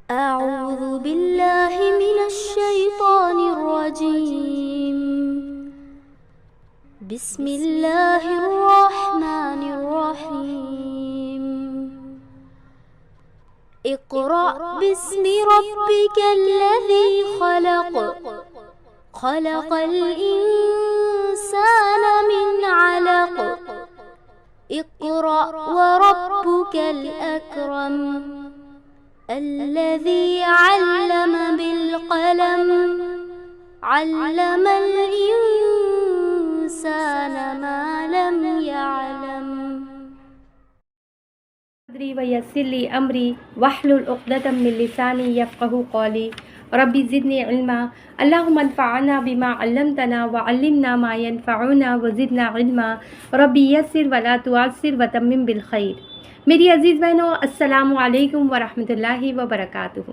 أعوذ بالله من الشيطان الرجيم. بسم الله الرحمن الرحيم. اقرأ باسم ربك الذي خلق. خلق الإنسان من علق. اقرأ وربك الأكرم. الذي علم بالقلم. علم الإنسان ما لم يعلم. صدری ویسر لی امری واحلل عقدۃ من لسانی یفقہوا قولی ربی زدنی علما اللہم انفعنا بما علمتنا وعلمنا ما ینفعنا وزدنا علما ربی یسر ولا تعسر وتمم بالخیر۔ میری عزیز بہنوں، السلام علیکم ورحمۃ اللہ وبرکاتہ۔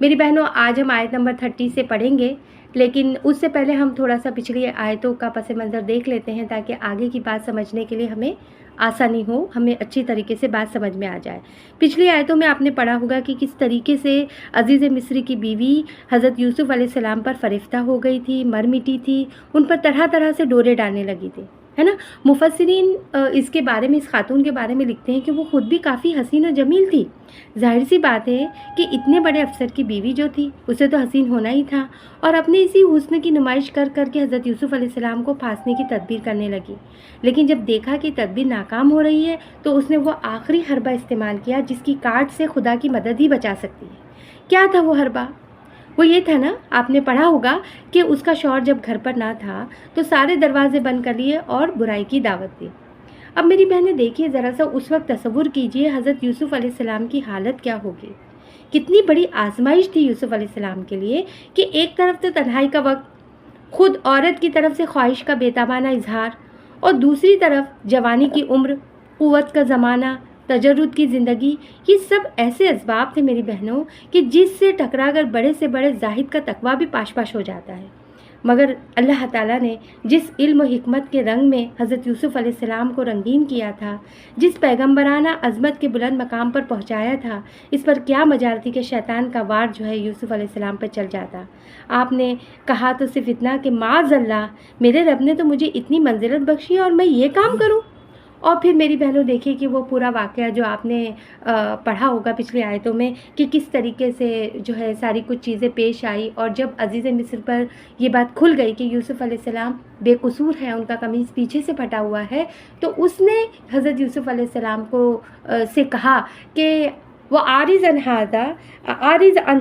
میری بہنوں، آج ہم آیت نمبر 30 سے پڑھیں گے، لیکن اس سے پہلے ہم تھوڑا سا پچھلی آیتوں کا پس منظر دیکھ لیتے ہیں تاکہ آگے کی بات سمجھنے کے لیے ہمیں آسانی ہو، ہمیں اچھی طریقے سے بات سمجھ میں آ جائے۔ پچھلی آیتوں میں آپ نے پڑھا ہوگا کہ کس طریقے سے عزیز مصری کی بیوی حضرت یوسف علیہ السلام پر فریفتہ ہو گئی تھی، مر مٹی تھی، ان پر طرح طرح سے ڈورے ڈالنے لگی تھی، ہے نا۔ مفسرین اس کے بارے میں، اس خاتون کے بارے میں لکھتے ہیں کہ وہ خود بھی کافی حسین و جمیل تھی۔ ظاہر سی بات ہے کہ اتنے بڑے افسر کی بیوی جو تھی اسے تو حسین ہونا ہی تھا، اور اپنے اسی حسن کی نمائش کر کر کے حضرت یوسف علیہ السلام کو پھانسنے کی تدبیر کرنے لگی۔ لیکن جب دیکھا کہ تدبیر ناکام ہو رہی ہے تو اس نے وہ آخری حربہ استعمال کیا جس کی کاٹ سے خدا کی مدد ہی بچا سکتی ہے۔ کیا تھا وہ حربہ؟ وہ یہ تھا نا، آپ نے پڑھا ہوگا کہ اس کا شوہر جب گھر پر نہ تھا تو سارے دروازے بند کر لیے اور برائی کی دعوت دی۔ اب میری بہنیں دیکھیے ذرا سا، اس وقت تصور کیجئے حضرت یوسف علیہ السلام کی حالت کیا ہوگی۔ کتنی بڑی آزمائش تھی یوسف علیہ السلام کے لیے کہ ایک طرف تو تنہائی کا وقت، خود عورت کی طرف سے خواہش کا بےتابانہ اظہار، اور دوسری طرف جوانی کی عمر، قوت کا زمانہ، تجرد کی زندگی۔ یہ سب ایسے اسباب تھے میری بہنوں کہ جس سے ٹکرا کر بڑے سے بڑے زاہد کا تقویٰ بھی پاش پاش ہو جاتا ہے۔ مگر اللہ تعالیٰ نے جس علم و حکمت کے رنگ میں حضرت یوسف علیہ السلام کو رنگین کیا تھا، جس پیغمبرانہ عظمت کے بلند مقام پر پہنچایا تھا، اس پر کیا مجال تھی کہ شیطان کا وار جو ہے یوسف علیہ السلام پر چل جاتا۔ آپ نے کہا تو صرف اتنا کہ معاذ اللہ، میرے رب نے تو مجھے اتنی منزلت بخشی اور میں یہ کام کروں۔ اور پھر میری بہنوں دیکھیے کہ وہ پورا واقعہ جو آپ نے پڑھا ہوگا پچھلی آیتوں میں کہ کس طریقے سے جو ہے ساری کچھ چیزیں پیش آئی، اور جب عزیز مصر پر یہ بات کھل گئی کہ یوسف علیہ السلام بے قصور ہے، ان کا قمیص پیچھے سے پھٹا ہوا ہے، تو اس نے حضرت یوسف علیہ السلام کو سے کہا کہ وہ عارض عن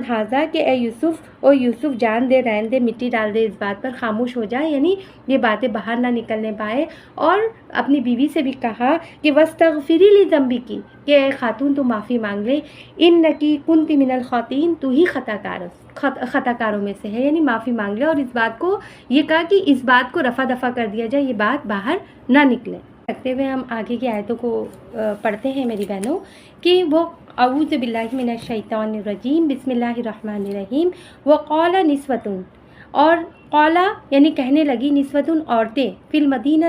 ھذا کہ اے یوسف، او یوسف جان دے، رہن دے، مٹی ڈال دے، اس بات پر خاموش ہو جائے، یعنی یہ باتیں باہر نہ نکلنے پائے۔ اور اپنی بیوی سے بھی کہا کہ وَاسْتَغْفِرِي لِذَنبِكِ کہ اے خاتون تو معافی مانگ لے، اِنَّكِ كُنتِ مِنَ الْخَاطِئِينَ تو ہی خطا کاروں میں سے ہے، یعنی معافی مانگ لے، اور اس بات کو یہ کہا کہ اس بات کو رفع دفع کر دیا جائے، یہ بات باہر نہ نکلے۔ رکھتے ہوئے ہم آگے کی آیتوں کو پڑھتے ہیں میری بہنوں کہ وہ اعوذ باللہ من الشیطان الرجیم بسم اللہ الرحمن الرحیم وقال نسوۃ، اور قالا یعنی کہنے لگی، نسوۃ عورتیں، فی المدینہ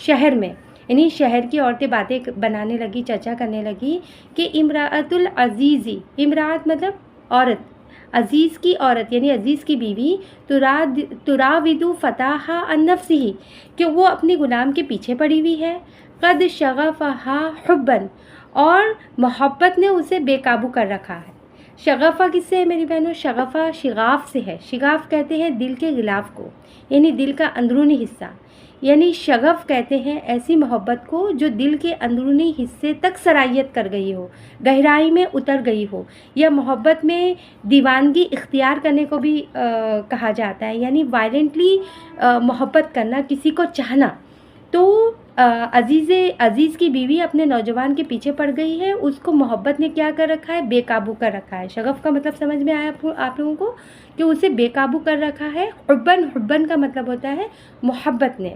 شہر میں، یعنی شہر کی عورتیں باتیں بنانے لگی، چرچا کرنے لگی کہ امراۃ العزیزی، امراۃ مطلب عورت، عزیز کی عورت یعنی عزیز کی بیوی، تراود فتاح عن نفسہ کہ وہ اپنی غلام کے پیچھے پڑی ہوئی ہے، قد شغفہا حبا اور محبت نے اسے بے قابو کر رکھا ہے۔ شغفہ کس سے ہے میری بہنوں؟ شغفہ شغاف سے ہے۔ شغاف کہتے ہیں دل کے غلاف کو، یعنی دل کا اندرونی حصہ، یعنی شغف کہتے ہیں ایسی محبت کو جو دل کے اندرونی حصے تک سرایت کر گئی ہو، گہرائی میں اتر گئی ہو، یا محبت میں دیوانگی اختیار کرنے کو بھی کہا جاتا ہے، یعنی وائلنٹلی محبت کرنا، کسی کو چاہنا۔ تو عزیز کی بیوی اپنے نوجوان کے پیچھے پڑ گئی ہے، اس کو محبت نے کیا کر رکھا ہے؟ بے قابو کر رکھا ہے۔ شغف کا مطلب سمجھ میں آیا آپ لوگوں کو کہ اسے بے قابو کر رکھا ہے۔ حبن کا مطلب ہوتا ہے محبت نے۔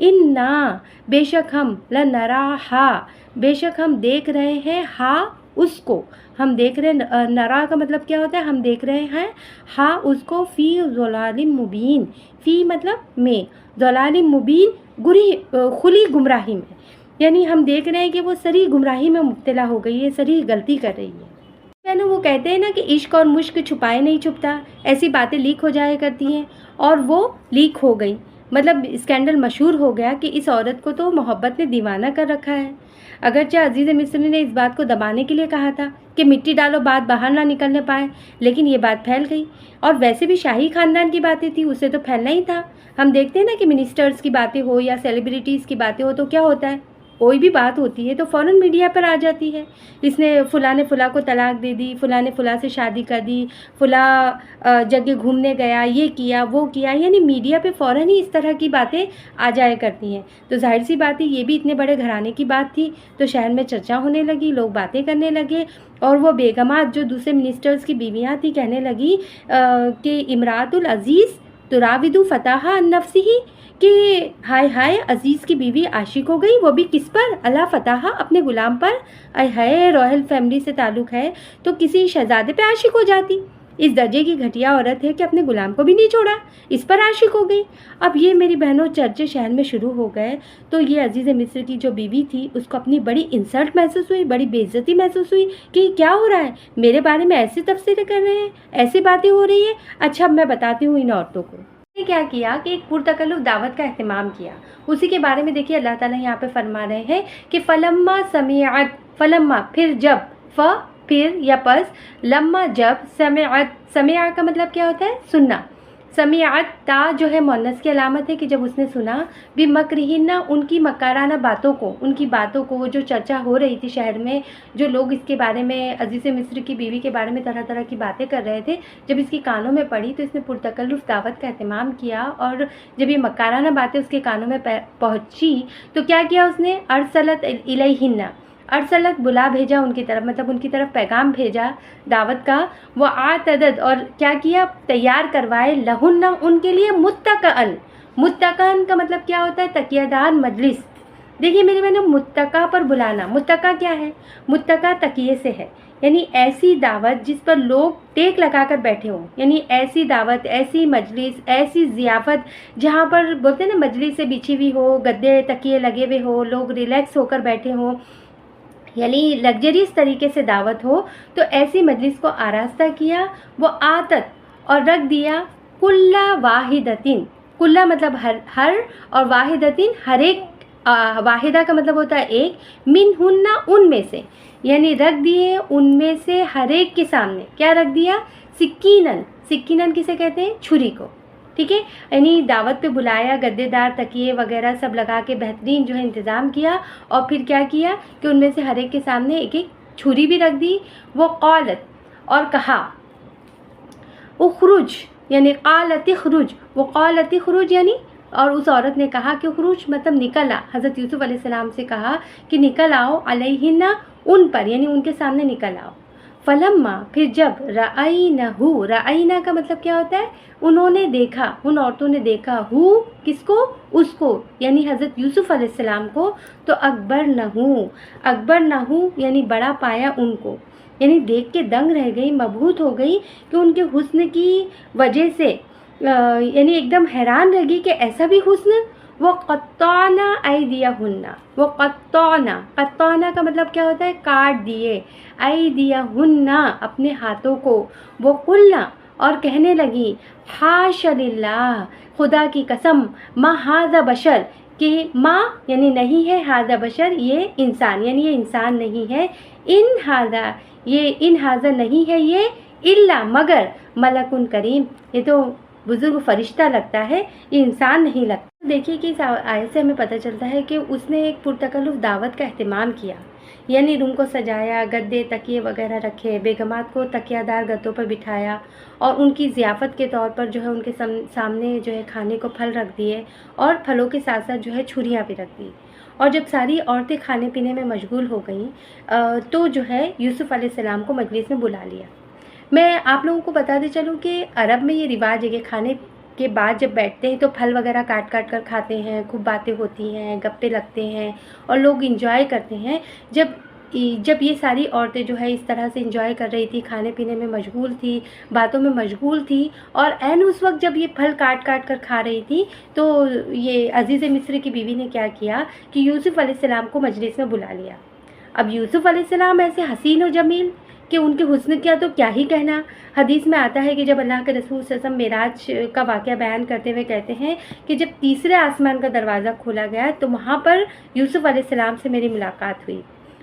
انا بے شک ہم، لنراہا بے شک ہم دیکھ رہے ہیں، ہاں اس کو ہم دیکھ رہے ہیں۔ نرا کا مطلب کیا ہوتا ہے؟ ہم دیکھ رہے ہیں ہاں اس کو، فی ضلال مبین، فی مطلب میں، ضلال مبین کھلی گمراہی میں، یعنی ہم دیکھ رہے ہیں کہ وہ سری گمراہی میں مبتلا ہو گئی ہے، سری غلطی کر رہی ہے۔ وہ کہتے ہیں نا کہ عشق اور مشق چھپائے نہیں چھپتا، ایسی باتیں لیک ہو جایا کرتی ہیں، اور وہ لیک ہو گئی، مطلب اسکینڈل مشہور ہو گیا کہ اس عورت کو تو محبت نے دیوانہ کر رکھا ہے۔ اگرچہ عزیز مصر نے اس بات کو دبانے کے لیے کہا تھا کہ مٹی ڈالو بات باہر نہ نکلنے پائے، لیکن یہ بات پھیل گئی، اور ویسے بھی شاہی خاندان کی باتیں تھی، اسے تو پھیلنا ہی تھا۔ ہم دیکھتے ہیں نا کہ منسٹرز کی باتیں ہو یا سیلیبریٹیز کی باتیں ہو تو کیا ہوتا ہے، کوئی بھی بات ہوتی ہے تو فوراً میڈیا پر آ جاتی ہے، اس نے فلاں نے فلاں کو طلاق دے دی، فلاں نے فلاں سے شادی کر دی، فلاں جگہ گھومنے گیا، یہ کیا وہ کیا، یعنی میڈیا پہ فوراً ہی اس طرح کی باتیں آ جایا کرتی ہیں۔ تو ظاہر سی بات ہے یہ بھی اتنے بڑے گھرانے کی بات تھی، تو شہر میں چرچا ہونے لگی، لوگ باتیں کرنے لگے، اور وہ بیگمات جو دوسرے منسٹرز کی بیویاں تھیں کہنے لگی کہ امراۃ العزیز تراود فتح عن نفسہ، کہ ہائے ہائے عزیز کی بیوی عاشق ہو گئی، وہ بھی کس پر؟ اللہ فتح، اپنے غلام پر۔ اے ہائے، رائل فیملی سے تعلق ہے تو کسی شہزادے پہ عاشق ہو جاتی، اس درجے کی گھٹیا عورت ہے کہ اپنے غلام کو بھی نہیں چھوڑا، اس پر عاشق ہو گئی۔ اب یہ میری بہنوں چرچے شہر میں شروع ہو گئے، تو یہ عزیز مصر کی جو بیوی تھی اس کو اپنی بڑی انسلٹ محسوس ہوئی، بڑی بے عزتی محسوس ہوئی کہ کیا ہو رہا ہے، میرے بارے میں ایسی تفسیریں کر رہے ہیں، ایسی باتیں ہو رہی ہیں۔ اچھا اب میں بتاتی ہوں ان عورتوں کو کیا کیا کہ ایک پرتکلف دعوت کا اہتمام کیا، اسی کے بارے میں دیکھیے اللہ تعالیٰ یہاں پہ فرما رہے ہیں کہ فلما سمعت، فلما پھر جب، پھر یا پس، لما جب، سمع کا مطلب کیا ہوتا ہے؟ سننا، سمعت تا جو ہے مؤنث کی علامت ہے کہ جب اس نے سنا، بمکرہن، ان کی مکارانہ باتوں کو، ان کی باتوں کو، جو چرچا ہو رہی تھی شہر میں، جو لوگ اس کے بارے میں عزیز مصر کی بیوی کے بارے میں طرح طرح کی باتیں کر رہے تھے، جب اس کی کانوں میں پڑی تو اس نے پرتکلف دعوت کا اہتمام کیا، اور جب یہ مکارانہ باتیں اس کے کانوں میں پہنچی تو کیا کیا اس نے؟ ارسلت الیہن، ارسلت بلا بھیجا ان کی طرف، مطلب ان کی طرف پیغام بھیجا دعوت کا، وہ اعتدت اور کیا تیار کروائے، لہن ان کے لیے، متکئن، متکئن کا مطلب کیا ہوتا ہے؟ تکیہ دار مجلس۔ دیکھیے میری بہنوں، متکا پر بلانا، متکا کیا ہے؟ متکا تکیے سے ہے، یعنی ایسی دعوت جس پر لوگ ٹیک لگا کر بیٹھے ہوں، یعنی ایسی دعوت، ایسی مجلس، ایسی ضیافت جہاں پر بولتے ہیں نا مجلس سے بچھی ہوئی ہو، گدے تکیے لگے ہوئے ہو، لوگ ریلیکس ہو کر بیٹھے ہوں، یعنی لگژریس طریقے سے دعوت ہو، تو ایسی مجلس کو آراستہ کیا، وہ آتت اور رکھ دیا، کلا واحدتن، کلا مطلب ہر اور واحدتن ہر ایک، واحدہ کا مطلب ہوتا ہے ایک، منہن ان میں سے، یعنی رکھ دیے ان میں سے ہر ایک کے سامنے، کیا رکھ دیا؟ سکینن، سکینن کسے کہتے ہیں؟ چھری کو، ٹھیک ہے، یعنی دعوت پہ بلایا، گدے دار تکیے وغیرہ سب لگا کے بہترین جو ہے انتظام کیا، اور پھر کیا کیا کہ ان میں سے ہر ایک کے سامنے ایک ایک چھری بھی رکھ دی، وہ قالت اور کہا، اخرج یعنی قالت اخرج، وہ قالت اخرج یعنی، اور اس عورت نے کہا کہ خروج مطلب نکل آ، حضرت یوسف علیہ السلام سے کہا کہ نکل آؤ، علیہن ان پر، یعنی ان کے سامنے نکل آؤ۔ فلما پھر جب، رأینہ، رأینہ کا مطلب کیا ہوتا ہے؟ انہوں نے دیکھا، ان عورتوں نے دیکھا، ہو کس کو؟ اس کو، یعنی حضرت یوسف علیہ السلام کو، تو اکبر نہ ہوں یعنی بڑا پایا ان کو، یعنی دیکھ کے دنگ رہ گئی، مبہوت ہو گئی کہ ان کے حسن کی وجہ سے، یعنی ایک دم حیران رہ گئی کہ ایسا بھی حسن۔ وہ قطعنا ایدیہن، وہ قطعنا، قطعنا کا مطلب کیا ہوتا ہے؟ کاٹ دیے، ایدیہن اپنے ہاتھوں کو، وہ قلنا اور کہنے لگی، حاش للہ، خدا کی قسم، ما ھذا بشر، کہ ماں یعنی نہیں ہے، ھذا بشر یہ انسان، یعنی یہ انسان نہیں ہے، ان ھذا نہیں ہے یہ، الا مگر، ملکن کریم، یہ تو بزرگ فرشتہ لگتا ہے، یہ انسان نہیں لگتا۔ دیکھیے کہ اس آیت سے ہمیں پتہ چلتا ہے کہ اس نے ایک پرتکلف دعوت کا اہتمام کیا، یعنی روم کو سجایا، گدے تکیے وغیرہ رکھے، بیگمات کو تکیہ دار گدوں پر بٹھایا، اور ان کی ضیافت کے طور پر جو ہے ان کے سامنے جو ہے کھانے کو پھل رکھ دیے، اور پھلوں کے ساتھ ساتھ جو ہے چھریاں بھی رکھ دی، اور جب ساری عورتیں کھانے پینے میں مشغول ہو گئیں تو جو ہے یوسف علیہ السلام کو مجلس میں بلا لیا۔ میں آپ لوگوں کو بتاتے چلوں کہ عرب میں یہ رواج ہے کہ کھانے کے بعد جب بیٹھتے ہیں تو پھل وغیرہ کاٹ کاٹ کر کھاتے ہیں، خوب باتیں ہوتی ہیں، گپے لگتے ہیں، اور لوگ انجوائے کرتے ہیں۔ جب یہ ساری عورتیں جو ہے اس طرح سے انجوائے کر رہی تھی، کھانے پینے میں مشغول تھی، باتوں میں مشغول تھی، اور عین اس وقت جب یہ پھل کاٹ کاٹ کر کھا رہی تھی، تو یہ عزیز مصر کی بیوی نے کیا کیا کہ یوسف علیہ السلام کو مجلس میں بلا لیا۔ اب یوسف علیہ السلام ایسے حسین و جمیل کہ ان کے حسن کیا تو کیا ہی کہنا. حدیث میں آتا ہے کہ جب اللہ کے رسول صلی اللہ علیہ وسلم معراج کا واقعہ بیان کرتے ہوئے کہتے ہیں کہ جب تیسرے آسمان کا دروازہ کھولا گیا تو وہاں پر یوسف علیہ السلام سے میری ملاقات ہوئی،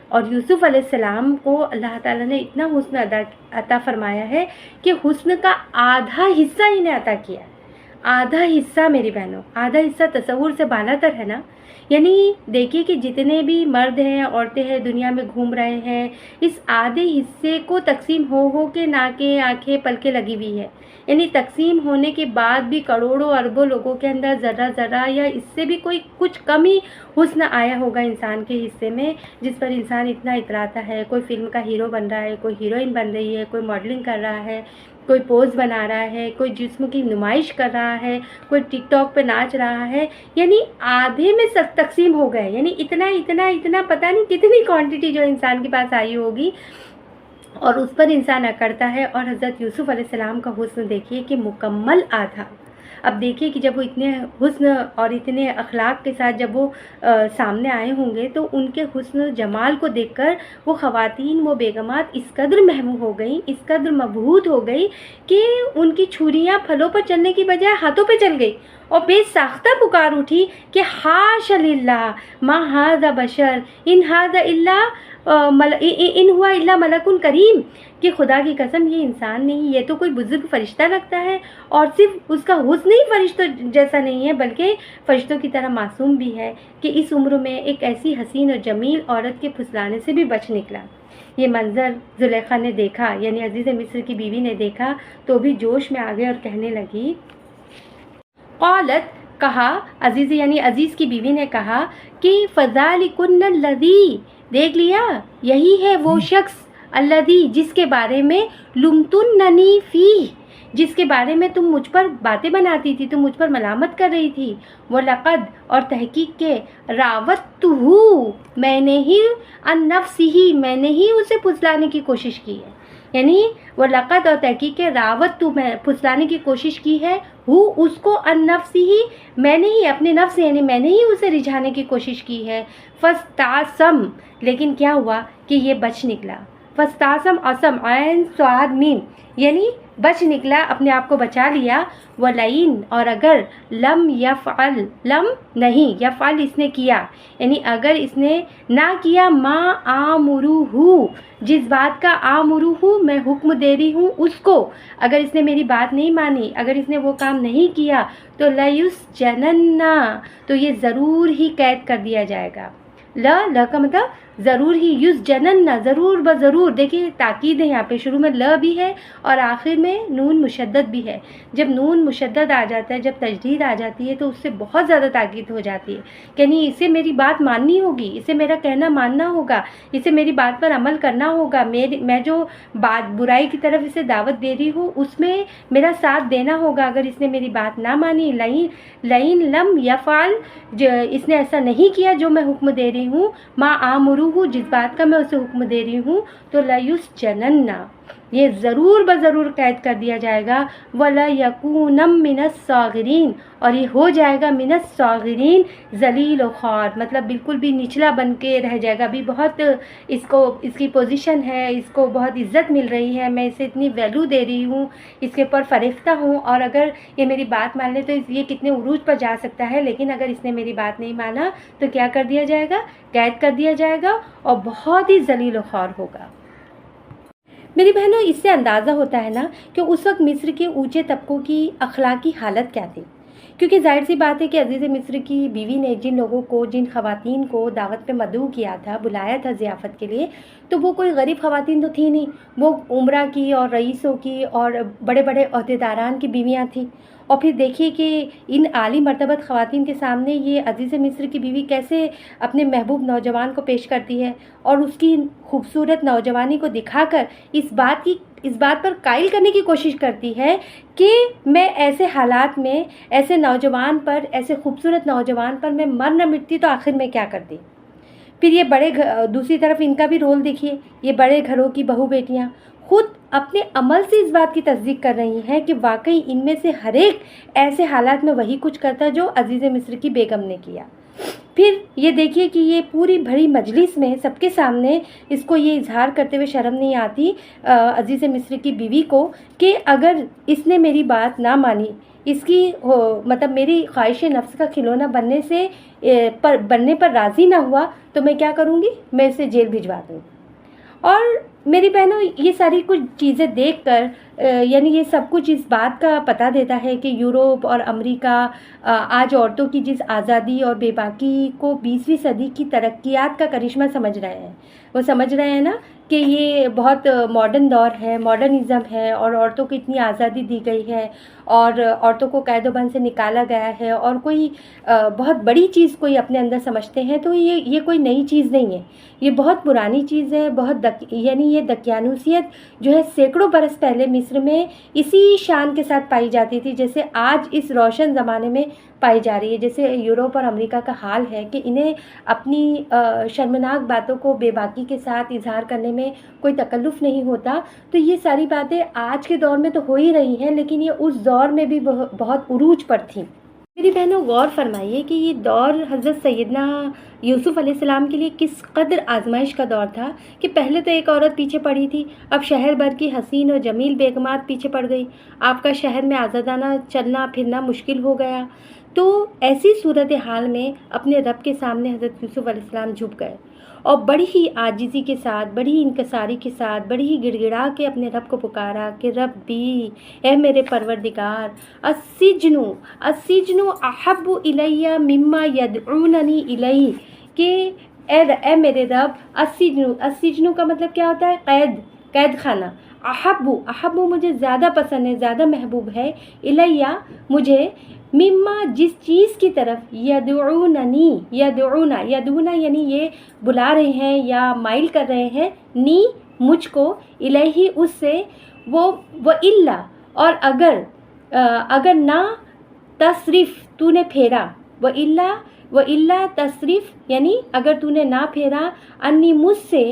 اور یوسف علیہ السلام کو اللہ تعالیٰ نے اتنا حسن عطا فرمایا ہے کہ حسن کا آدھا حصہ انہیں عطا کیا. آدھا حصہ میری بہنوں، آدھا حصہ تصور سے بالا تر ہے نا. یعنی دیکھیے کہ جتنے بھی مرد ہیں عورتیں ہیں دنیا میں گھوم رہے ہیں، اس آدھے حصے کو تقسیم ہو کے ناکیں آنکھیں پلکیں لگی ہوئی ہے. یعنی تقسیم ہونے کے بعد بھی کروڑوں اربوں لوگوں کے اندر ذرہ یا اس سے بھی کوئی کچھ کم ہی حسن آیا ہوگا انسان کے حصے میں، جس پر انسان اتنا اتراتا ہے. کوئی فلم کا ہیرو بن رہا ہے، کوئی ہیروئن بن رہی ہے، کوئی ماڈلنگ کر رہا ہے، کوئی پوز بنا رہا ہے، کوئی جسم کی نمائش کر رہا ہے، کوئی ٹک ٹاک پہ ناچ رہا ہے. یعنی آدھے میں تقسیم ہو گئے. یعنی اتنا پتہ نہیں کتنی کوانٹٹی جو انسان کے پاس آئی ہوگی، اور اس پر انسان اکڑتا ہے. اور حضرت یوسف علیہ السلام کا حسن دیکھیے کہ مکمل آدھا. اب دیکھیے کہ جب وہ اتنے حسن اور اتنے اخلاق کے ساتھ جب وہ سامنے آئے ہوں گے تو ان کے حسن جمال کو دیکھ کر وہ خواتین، وہ بیگمات اس قدر محبوب ہو گئیں، اس قدر مبہوت ہو گئی کہ ان کی چھریاں پھلوں پر چلنے کی بجائے ہاتھوں پہ چل گئی، اور بے ساختہ پکار اٹھی کہ حاش للہ ما ھذا بشر ان ھذا الا ان ہوا الا ملک کریم، کہ خدا کی قسم یہ انسان نہیں، یہ تو کوئی بزرگ فرشتہ لگتا ہے. اور صرف اس کا حسن ہی فرشتوں جیسا نہیں ہے بلکہ فرشتوں کی طرح معصوم بھی ہے کہ اس عمر میں ایک ایسی حسین اور جمیل عورت کے پھسلانے سے بھی بچ نکلا. یہ منظر زلیخا نے دیکھا، یعنی عزیز مصر کی بیوی نے دیکھا تو بھی جوش میں آگے اور کہنے لگی، قالت کہا، عزیز یعنی عزیز کی بیوی نے کہا کہ فذالکن الذی، دیکھ لیا یہی ہے وہ شخص، الذی جس کے بارے میں لمتننی فیہ، جس کے بارے میں تم مجھ پر باتیں بناتی تھی، تم مجھ پر ملامت کر رہی تھی. وَلَقَدْ اور تحقیق کے راوَدتُّهُ میں نے ہی عن نفسہ میں نے ہی اسے پھسلانے کی کوشش کی ہے. یعنی وَلَقَدْ اور تحقیق کے راوَدتُّ میں پھسلانے کی کوشش کی ہے، اس کو عن نفسہ میں نے ہی اپنے نفس یعنی میں نے ہی اسے رجھانے کی کوشش کی ہے. فَاسْتَعْصَمَ لیکن کیا ہوا کہ یہ بچ نکلا. فَاسْتَعْصَمَ عصم عین صاد میم یعنی بچ نکلا، اپنے آپ کو بچا لیا. وَلَئِن اور اگر لم یفعل لم نہیں یفعل اس نے کیا، یعنی اگر اس نے نہ کیا ما آمرہ جس بات کا آمرہ میں حکم دے رہی ہوں اس کو، اگر اس نے میری بات نہیں مانی، اگر اس نے وہ کام نہیں کیا تو لَیُسْجَنَنَّ تو یہ ضرور ہی قید کر دیا جائے گا. لا کا مطلب ضرور ہی، یسجنن ضرور بضرور. دیکھیے تاکید ہے یہاں پہ، شروع میں ل بھی ہے اور آخر میں نون مشدد بھی ہے. جب نون مشدد آ جاتا ہے، جب تجدید آ جاتی ہے تو اس سے بہت زیادہ تاکید ہو جاتی ہے کہ نہیں اسے میری بات ماننی ہوگی، اسے میرا کہنا ماننا ہوگا، اسے میری بات پر عمل کرنا ہوگا. میں جو بات برائی کی طرف اسے دعوت دے رہی ہوں اس میں میرا ساتھ دینا ہوگا. اگر اس نے میری بات نہ مانی، لئن لم یفعل اس نے ایسا نہیں کیا جو میں حکم دے رہی ہوں، ما آمرہ جس بات کا میں اسے حکم دے رہی ہوں، تو لَیُسْجَنَنَّ یہ ضرور بضرور قید کر دیا جائے گا. وَلَيَكُونَ مِنَ الصَّاغِرِينَ اور یہ ہو جائے گا من الصاغرین، ذلیل و خوار، مطلب بالکل بھی نچلا بن کے رہ جائے گا. بھی بہت اس کی پوزیشن ہے، اس کو بہت عزت مل رہی ہے، میں اسے اتنی ویلیو دے رہی ہوں، اس کے اوپر فریفتہ ہوں، اور اگر یہ میری بات مان لے تو یہ کتنے عروج پر جا سکتا ہے. لیکن اگر اس نے میری بات نہیں مانا تو کیا کر دیا جائے گا؟ قید کر دیا جائے گا اور بہت ہی ذلیل و خوار ہوگا. میری بہنوں اس سے اندازہ ہوتا ہے نا کہ اس وقت مصر کے اونچے طبقوں کی اخلاقی حالت کیا تھی، کیونکہ ظاہر سی بات ہے کہ عزیز مصر کی بیوی نے جن لوگوں کو، جن خواتین کو دعوت پہ مدعو کیا تھا، بلایا تھا ضیافت کے لیے، تو وہ کوئی غریب خواتین تو تھی نہیں، وہ عمرہ کی اور رئیسوں کی اور بڑے بڑے عہدیداران کی بیویاں تھیں. اور پھر دیکھیے کہ ان عالی مرتبت خواتین کے سامنے یہ عزیز مصر کی بیوی کیسے اپنے محبوب نوجوان کو پیش کرتی ہے، اور اس کی خوبصورت نوجوانی کو دکھا کر اس بات پر قائل کرنے کی کوشش کرتی ہے کہ میں ایسے حالات میں ایسے نوجوان پر، ایسے خوبصورت نوجوان پر میں مر نہ مٹتی تو آخر میں کیا کرتی. پھر یہ دوسری طرف ان کا بھی رول دیکھیے، یہ بڑے گھروں کی بہو بیٹیاں خود اپنے عمل سے اس بات کی تصدیق کر رہی ہیں کہ واقعی ان میں سے ہر ایک ایسے حالات میں وہی کچھ کرتا جو عزیز مصر کی بیگم نے کیا. پھر یہ دیکھیے کہ یہ پوری بڑی مجلس میں سب کے سامنے اس کو یہ اظہار کرتے ہوئے شرم نہیں آتی عزیز مصر کی بیوی کو کہ اگر اس نے میری بات نہ مانی، اس کی مطلب میری خواہش نفس کا کھلونا بننے پر راضی نہ ہوا تو میں کیا کروں گی، میں اسے جیل بھجوا دوں گی۔ اور میری بہنوں یہ ساری کچھ چیزیں دیکھ کر یعنی یہ سب کچھ اس بات کا پتہ دیتا ہے کہ یورپ اور امریکہ آج عورتوں کی جس آزادی اور بے باکی کو 20ویں صدی کی ترقیات کا کرشمہ سمجھ رہے ہیں، وہ سمجھ رہے ہیں نا کہ یہ بہت ماڈرن دور ہے، ماڈرنزم ہے، اور عورتوں کو اتنی آزادی دی گئی ہے اور عورتوں کو قید و بند سے نکالا گیا ہے اور کوئی بہت بڑی چیز کوئی اپنے اندر سمجھتے ہیں، تو یہ کوئی نئی چیز نہیں ہے، یہ بہت پرانی چیز ہے، یعنی یہ دقیانوسیت جو ہے سینکڑوں برس پہلے مصر میں اسی شان کے ساتھ پائی جاتی تھی جیسے آج اس روشن زمانے میں پائی جا رہی ہے۔ جیسے یورپ اور امریکہ کا حال ہے کہ انہیں اپنی شرمناک باتوں کو بے باکی کے ساتھ اظہار کرنے میں کوئی تکلف نہیں ہوتا، تو یہ ساری باتیں آج کے دور میں تو ہو ہی رہی ہیں، لیکن یہ اس دور میں بھی بہت عروج پر تھیں۔ میری بہنوں غور فرمائیے کہ یہ دور حضرت سیدنا یوسف علیہ السلام کے لیے کس قدر آزمائش کا دور تھا کہ پہلے تو ایک عورت پیچھے پڑی تھی، اب شہر بھر کی حسین اور جمیل بیگمات پیچھے پڑ گئی، آپ کا شہر میں آزادانہ چلنا پھرنا مشکل ہو گیا۔ تو ایسی صورتحال میں اپنے رب کے سامنے حضرت یوسف علیہ السلام جھک گئے اور بڑی ہی عاجزی کے ساتھ، بڑی ہی انکساری کے ساتھ، بڑی ہی گڑ گڑا کے اپنے رب کو پکارا کہ ربی، اے میرے پروردگار، السجن احب الی مما یدعوننی الیہ، کہ اے میرے رب، السجن کا مطلب کیا ہوتا ہے؟ قید خانہ۔ احب مجھے زیادہ پسند ہے، زیادہ محبوب ہے، الیہ مجھے، مما جس چیز کی طرف یدعونا یعنی یہ بلا رہے ہیں یا مائل کر رہے ہیں، نی مجھ کو، الہی اس سے، وہ الا اور اگر نہ تصرف تو نے پھیرا، وہ الا تصرف یعنی اگر تو نے نہ پھیرا، انی مجھ سے،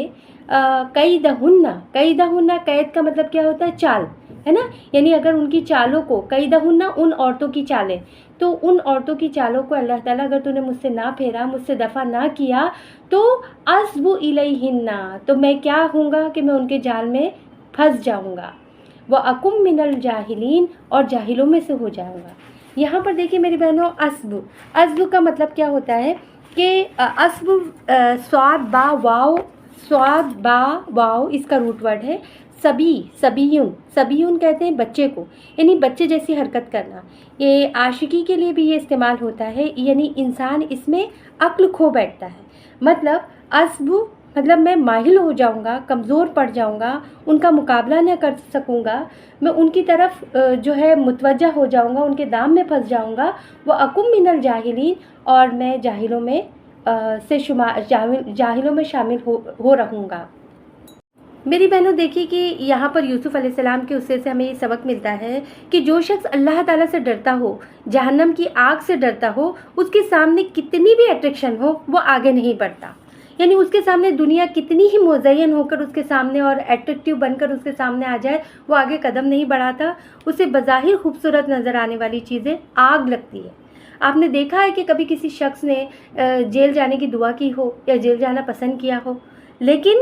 قیدہن قید کا مطلب کیا ہوتا ہے؟ چال، ہے نا، یعنی اگر ان کی چالوں کو، قیدہن ان عورتوں کی چالیں، تو ان عورتوں کی چالوں کو اللہ تعالیٰ اگر تو نے مجھ سے نہ پھیرا، مجھ سے دفع نہ کیا، تو اصب الیہن، تو میں کیا ہوں گا کہ میں ان کے جال میں پھنس جاؤں گا، وَأَكُمْ مِنَ الْجَاهِلِينَ اور جاہلوں میں سے ہو جاؤں گا۔ یہاں پر دیکھیے میری بہنوں، اسب کا مطلب کیا ہوتا ہے کہ اسب صاد با واو اس کا روٹ ورڈ ہے، سبیون کہتے ہیں بچے کو، یعنی بچے جیسی حرکت کرنا۔ یہ عاشقی کے لیے بھی یہ استعمال ہوتا ہے، یعنی انسان اس میں عقل کھو بیٹھتا ہے۔ مطلب اسب مطلب میں ماہل ہو جاؤں گا، کمزور پڑ جاؤں گا، ان کا مقابلہ نہ کر سکوں گا، میں ان کی طرف جو ہے متوجہ ہو جاؤں گا، ان کے دام میں پھنس جاؤں گا، وہ اکم من الجاہلین اور میں جاہلوں میں شامل ہو رہوں گا۔ میری بہنوں دیکھیے کہ یہاں پر یوسف علیہ السلام کے قصے سے ہمیں یہ سبق ملتا ہے کہ جو شخص اللہ تعالیٰ سے ڈرتا ہو، جہنم کی آگ سے ڈرتا ہو، اس کے سامنے کتنی بھی اٹریکشن ہو وہ آگے نہیں بڑھتا، یعنی اس کے سامنے دنیا کتنی ہی مزین ہو کر اس کے سامنے اور ایٹریکٹیو بن کر اس کے سامنے آ جائے، وہ آگے قدم نہیں بڑھاتا، اسے بظاہر خوبصورت نظر آنے والی چیزیں آگ لگتی ہے۔ آپ نے دیکھا ہے کہ کبھی کسی شخص نے جیل جانے کی دعا کی ہو یا جیل جانا پسند کیا ہو، لیکن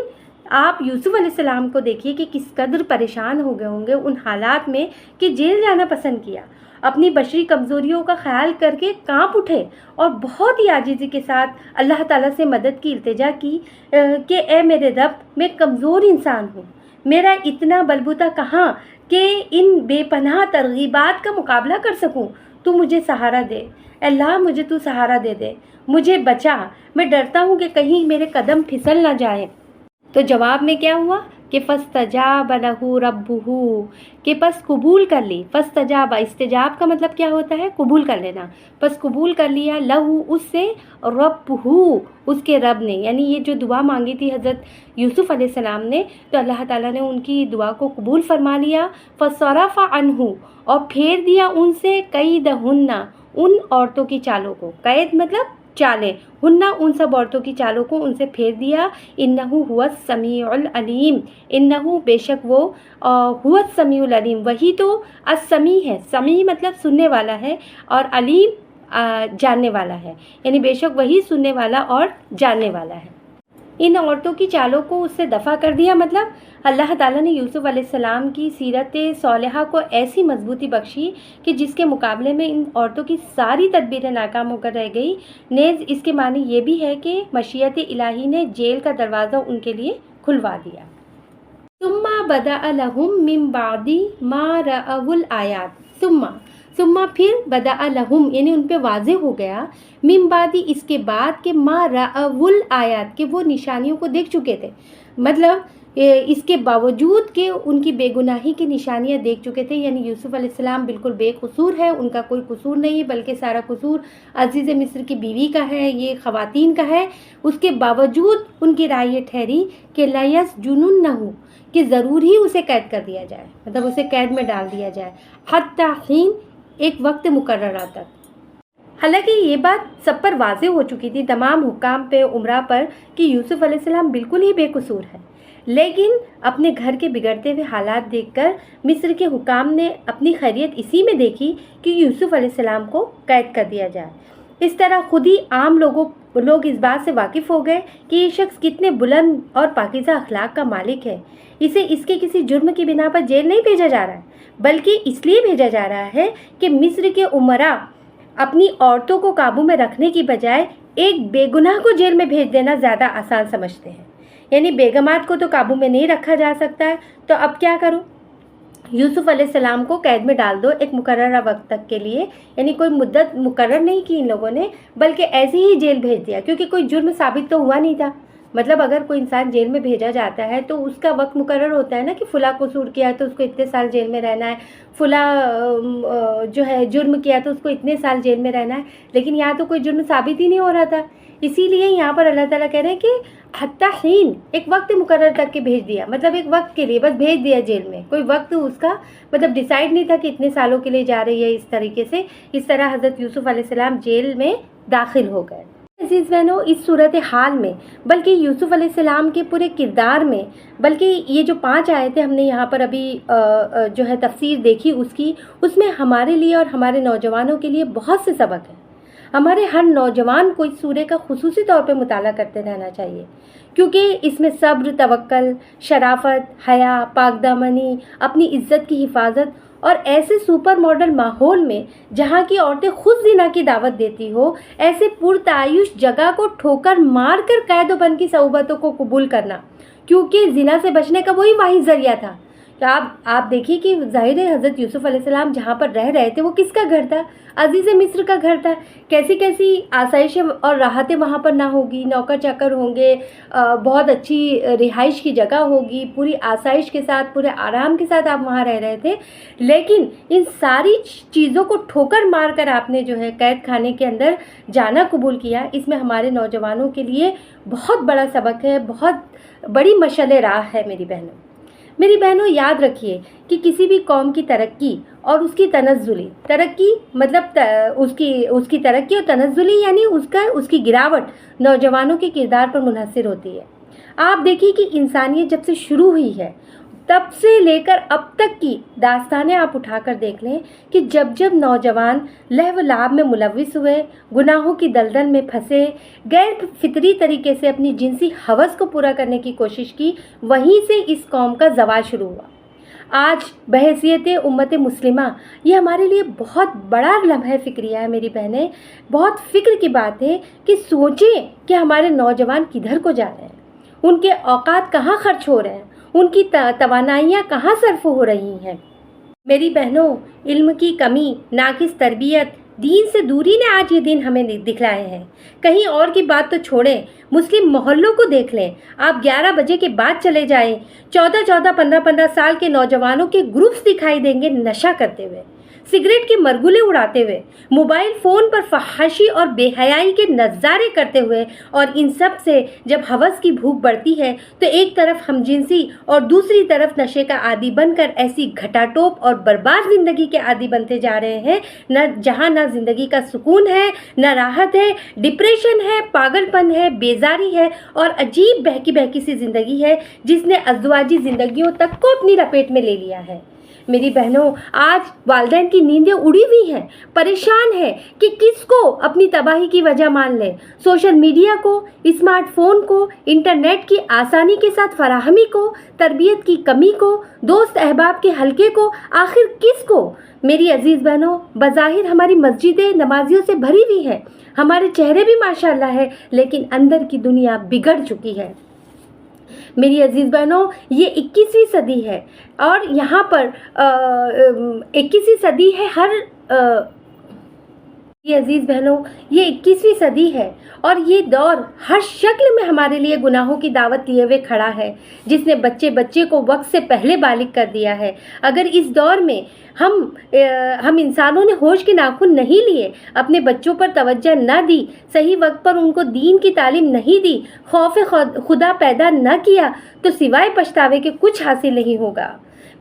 آپ یوسف علیہ السلام کو دیکھیے کہ کس قدر پریشان ہو گئے ہوں گے ان حالات میں کہ جیل جانا پسند کیا، اپنی بشری کمزوریوں کا خیال کر کے کانپ اٹھے اور بہت ہی عاجزی کے ساتھ اللہ تعالیٰ سے مدد کی التجا کی کہ اے میرے رب، میں کمزور انسان ہوں، میرا اتنا بلبوتا کہاں کہ ان بے پناہ ترغیبات کا مقابلہ کر سکوں، تو مجھے سہارا دے، اللہ مجھے تو سہارا دے دے، مجھے بچا، میں ڈرتا ہوں کہ کہیں میرے قدم پھسل نہ جائیں۔ تو جواب میں کیا ہوا کہ فاستجاب لہ ربہ، کہ پس قبول کر لی، فاستجاب، استجاب کا مطلب کیا ہوتا ہے؟ قبول کر لینا، پس قبول کر لیا لہ اس سے، ربہ اس کے رب نے، یعنی یہ جو دعا مانگی تھی حضرت یوسف علیہ السلام نے، تو اللہ تعالیٰ نے ان کی دعا کو قبول فرما لیا، فصرف عنہ اور پھیر دیا ان سے، کیدہن ان عورتوں کی چالوں کو، قید مطلب چالیں، ہننا ان سب عورتوں کی چالوں کو ان سے پھیر دیا، انہو ہوا السمیع العلیم، انہو بے شک وہ ہوا السمیع العلیم، وہی تو السمیع ہے، سمیع مطلب سننے والا ہے، اور علیم جاننے والا ہے، یعنی بے شک وہی سننے والا اور جاننے والا ہے۔ ان عورتوں کی چالوں کو اس سے دفع کر دیا، مطلب اللہ تعالیٰ نے یوسف علیہ السلام کی سیرت صالحہ کو ایسی مضبوطی بخشی کہ جس کے مقابلے میں ان عورتوں کی ساری تدبیریں ناکام ہو کر رہ گئی۔ نیز اس کے معنی یہ بھی ہے کہ مشیت الہی نے جیل کا دروازہ ان کے لیے کھلوا دیا۔ ثم بدأ لهم من بعد ما رأوا الآیات، ثم پھر بدأ لهم یعنی ان پہ واضح ہو گیا، من بعد اس کے بعد کہ ما رأوا الآیات کہ وہ نشانیوں کو دیکھ چکے تھے، مطلب اس کے باوجود کہ ان کی بے گناہی کی نشانیاں دیکھ چکے تھے، یعنی یوسف علیہ السلام بالکل بے قصور ہے، ان کا کوئی قصور نہیں ہے، بلکہ سارا قصور عزیز مصر کی بیوی کا ہے، یہ خواتین کا ہے۔ اس کے باوجود ان کی رائے یہ ٹھہری کہ لَيَسْجُنُنَّهُ کہ ضرور ہی اسے قید کر دیا جائے، مطلب اسے قید میں ڈال دیا جائے، حتی حین ایک وقت مقررہ تک۔ حالانکہ یہ بات سب پر واضح ہو چکی تھی، تمام حکام پہ، عمرہ پر، کہ یوسف علیہ السلام بالکل ہی بے قصور ہے، لیکن اپنے گھر کے بگڑتے ہوئے حالات دیکھ کر مصر کے حکام نے اپنی خیریت اسی میں دیکھی کہ یوسف علیہ السلام کو قید کر دیا جائے۔ اس طرح خود ہی عام لوگ اس بات سے واقف ہو گئے کہ یہ شخص کتنے بلند اور پاکیزہ اخلاق کا مالک ہے، اسے اس کے کسی جرم کی بنا پر جیل نہیں بھیجا جا رہا ہے، بلکہ اس لیے بھیجا جا رہا ہے کہ مصر کے امراء اپنی عورتوں کو قابو میں رکھنے کی بجائے ایک بے گناہ کو جیل میں بھیج دینا زیادہ آسان سمجھتے ہیں، یعنی بیگمات کو تو قابو میں نہیں رکھا جا سکتا ہے، تو اب کیا کروں؟ یوسف علیہ السلام کو قید میں ڈال دو ایک مقررہ وقت تک کے لیے، یعنی کوئی مدت مقرر نہیں کی ان لوگوں نے، بلکہ ایسے ہی جیل بھیج دیا، کیونکہ کوئی جرم ثابت تو ہوا نہیں تھا۔ مطلب اگر کوئی انسان جیل میں بھیجا جاتا ہے تو اس کا وقت مقرر ہوتا ہے نا، کہ فلاں قصور کیا ہے تو اس کو اتنے سال جیل میں رہنا ہے، فلاں جو ہے جرم کیا تو اس کو اتنے سال جیل میں رہنا ہے، لیکن یہاں تو کوئی جرم ثابت ہی نہیں ہو رہا تھا، اسی لیے یہاں پر اللہ تعالیٰ کہہ رہے ہیں کہ حتی حین ایک وقت مقرر تک کے بھیج دیا، مطلب ایک وقت کے لیے بس بھیج دیا جیل میں، کوئی وقت اس کا مطلب ڈیسائیڈ نہیں تھا کہ اتنے سالوں کے لیے جا رہی ہے اس طریقے سے۔ اس طرح حضرت یوسف علیہ السلام جیل میں داخل ہو گئے۔ عزیز بہنوں، اس صورتحال میں بلکہ یوسف علیہ السلام کے پورے کردار میں، بلکہ یہ جو 5 آیتیں ہم نے یہاں پر ابھی جو ہے تفسیر دیکھی اس میں ہمارے لیے اور ہمارے نوجوانوں کے لیے بہت سے سبق ہیں۔ ہمارے ہر نوجوان کو اس سورے کا خصوصی طور پہ مطالعہ کرتے رہنا چاہیے، کیونکہ اس میں صبر، توکل، شرافت، حیا، پاک دامنی، اپنی عزت کی حفاظت اور ایسے سپر ماڈل ماحول میں جہاں کی عورتیں خود زنا کی دعوت دیتی ہو، ایسے پرتعیش جگہ کو ٹھوکر مار کر قید و بند کی صعوبتوں کو قبول کرنا، کیونکہ زنا سے بچنے کا وہی واحد ذریعہ تھا۔ تو آپ دیکھیے کہ ظاہر ہے حضرت یوسف علیہ السلام جہاں پر رہ رہے تھے وہ کس کا گھر تھا؟ عزیز مصر کا گھر تھا۔ کیسی آسائشیں اور راحتیں وہاں پر نہ ہوگی، نوکر چاکر ہوں گے، بہت اچھی رہائش کی جگہ ہوگی، پوری آسائش کے ساتھ، پورے آرام کے ساتھ آپ وہاں رہ رہے تھے، لیکن ان ساری چیزوں کو ٹھوکر مار کر آپ نے جو ہے قید خانے کے اندر جانا قبول کیا۔ اس میں ہمارے نوجوانوں کے لیے بہت بڑا سبق ہے، بہت بڑی مشعل راہ ہے۔ میری بہنوں یاد رکھیے کہ کسی بھی قوم کی ترقی اور اس کی تنزلی، ترقی مطلب اس کی ترقی اور تنزلی یعنی اس کی گراوٹ نوجوانوں کے کردار پر منحصر ہوتی ہے۔ آپ دیکھیے کہ انسانیت جب سے شروع ہوئی ہے تب سے لے کر اب تک کی داستانیں آپ اٹھا کر دیکھ لیں کہ جب نوجوان لہو و لعب میں ملوث ہوئے، گناہوں کی دلدل میں پھنسے، غیر فطری طریقے سے اپنی جنسی ہوس کو پورا کرنے کی کوشش کی، وہیں سے اس قوم کا زوال شروع ہوا۔ آج بحیثیت امت مسلمہ یہ ہمارے لیے بہت بڑا لمحہ فکریہ ہے میری بہنیں، بہت فکر کی بات ہے کہ سوچیں کہ ہمارے نوجوان کدھر کو جا رہے ہیں، ان کے اوقات کہاں خرچ ہو رہے ہیں، ان کی توانائیاں کہاں صرف ہو رہی ہیں۔ میری بہنوں، علم کی کمی، ناقص تربیت، دین سے دوری نے آج یہ دن ہمیں دکھلائے ہیں۔ کہیں اور کی بات تو چھوڑیں، مسلم محلوں کو دیکھ لیں، آپ 11 بجے کے بعد چلے جائیں، 14 15 سال کے نوجوانوں کے گروپس دکھائی دیں گے نشہ کرتے ہوئے، سگریٹ کے مرگلے اڑاتے ہوئے، موبائل فون پر فحاشی اور بے حیائی کے نظارے کرتے ہوئے، اور ان سب سے جب ہوس کی بھوک بڑھتی ہے تو ایک طرف ہم جنسی اور دوسری طرف نشے کا عادی بن کر ایسی گھٹا ٹوپ اور برباد زندگی کے عادی بنتے جا رہے ہیں، جہاں نہ زندگی کا سکون ہے، نہ راحت ہے، ڈپریشن ہے، پاگل پن ہے، بیزاری ہے، اور عجیب بہکی سی زندگی ہے جس نے ازدواجی زندگیوں تک کو اپنی لپیٹ میں لے لیا ہے۔ میری بہنوں، آج والدین کی نیندیں اڑی ہوئی ہیں، پریشان ہے کہ کس کو اپنی تباہی کی وجہ مان لے۔ سوشل میڈیا کو، اسمارٹ فون کو، انٹرنیٹ کی آسانی کے ساتھ فراہمی کو، تربیت کی کمی کو، دوست احباب کے حلقے کو، آخر کس کو؟ میری عزیز بہنوں، بظاہر ہماری مسجدیں نمازیوں سے بھری ہوئی ہیں، ہمارے چہرے بھی ماشاءاللہ ہے، لیکن اندر کی دنیا بگڑ چکی ہے۔ میری عزیز بہنوں، یہ 21ویں صدی ہے اور یہاں پر 21ویں صدی ہے یہ عزیز بہنوں، یہ 21ویں صدی ہے اور یہ دور ہر شکل میں ہمارے لیے گناہوں کی دعوت لیے ہوئے کھڑا ہے، جس نے بچے کو وقت سے پہلے بالغ کر دیا ہے۔ اگر اس دور میں ہم انسانوں نے ہوش کے ناخن نہیں لیے، اپنے بچوں پر توجہ نہ دی، صحیح وقت پر ان کو دین کی تعلیم نہیں دی، خوف خدا پیدا نہ کیا، تو سوائے پچھتاوے کے کچھ حاصل نہیں ہوگا۔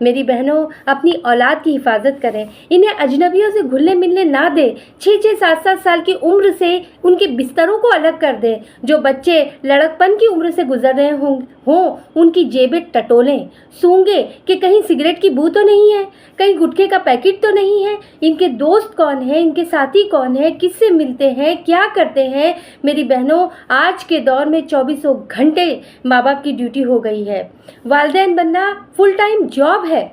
میری بہنوں، اپنی اولاد کی حفاظت کریں، انہیں اجنبیوں سے گھلنے ملنے نہ دیں، 6-6 7-7 سال کی عمر سے ان کے بستروں کو الگ کر دیں۔ جو بچے لڑکپن کی عمر سے گزر رہے ہوں ان کی جیبیں ٹٹولیں، سونگیں کہ کہیں سگریٹ کی بو تو نہیں ہے، کہیں گٹکے کا پیکٹ تو نہیں ہے، ان کے دوست کون ہیں، ان کے ساتھی کون ہیں، کس سے ملتے ہیں، کیا کرتے ہیں۔ میری بہنوں، آج کے دور میں 24 گھنٹے ماں باپ کی ڈیوٹی ہو گئی ہے، والدین بننا فل ٹائم جاب ہے۔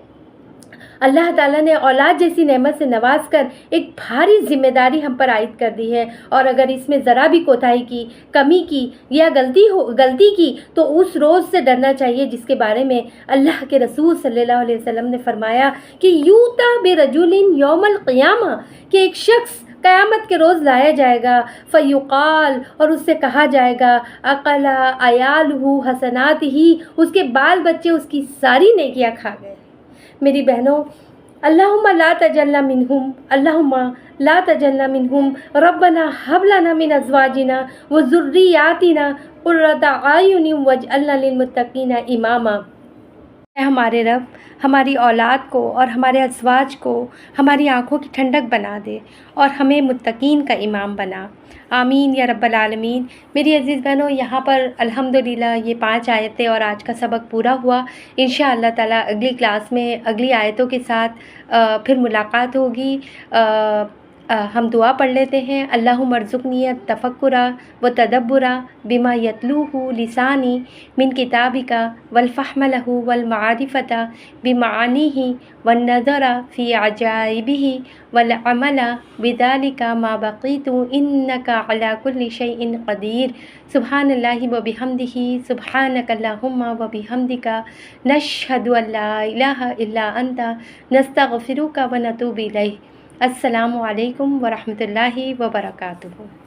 اللہ تعالیٰ نے اولاد جیسی نعمت سے نواز کر ایک بھاری ذمہ داری ہم پر عائد کر دی ہے، اور اگر اس میں ذرا بھی کوتاہی کی، کمی کی یا غلطی کی تو اس روز سے ڈرنا چاہیے جس کے بارے میں اللہ کے رسول صلی اللہ علیہ وسلم نے فرمایا کہ یوتا برجل یوم القیامہ، کہ ایک شخص قیامت کے روز لایا جائے گا، فیقال، اور اس سے کہا جائے گا اقلا عیالہ حسنات ہی، اس کے بال بچے اس کی ساری نیکیاں کھا گئے۔ میری بہنوں، اللہم لا تجلنا منہم، اللہم لا تجلنا منہم، ربنا حب لنا من ازواجنا وذریاتنا قرۃ اعین واجعلنا للمتقین اماما۔ اے ہمارے رب، ہماری اولاد کو اور ہمارے ازواج کو ہماری آنکھوں کی ٹھنڈک بنا دے اور ہمیں متقین کا امام بنا، آمین یا رب العالمین۔ میری عزیز بہنوں، یہاں پر الحمدللہ یہ 5 آیتیں اور آج کا سبق پورا ہوا۔ انشاءاللہ تعالیٰ اگلی کلاس میں اگلی آیتوں کے ساتھ پھر ملاقات ہوگی۔ ہم دعا پڑھ لیتے ہیں۔ اللہم ارزقنی التفکر والتدبر بما یتلوہ لسانی من کتابک والفہم لہ والمعرفۃ بمعانیہ والنظر فی عجائبہ والعمل بذلک ما بقیت انک علی کل شیء قدیر۔ سبحان اللہ وبحمدہ، سبحانک اللہم وبحمدک، نشہد ان لا الہ الا انت، نستغفرک ونتوب الیک۔ السلام علیکم ورحمۃ اللہ وبرکاتہ۔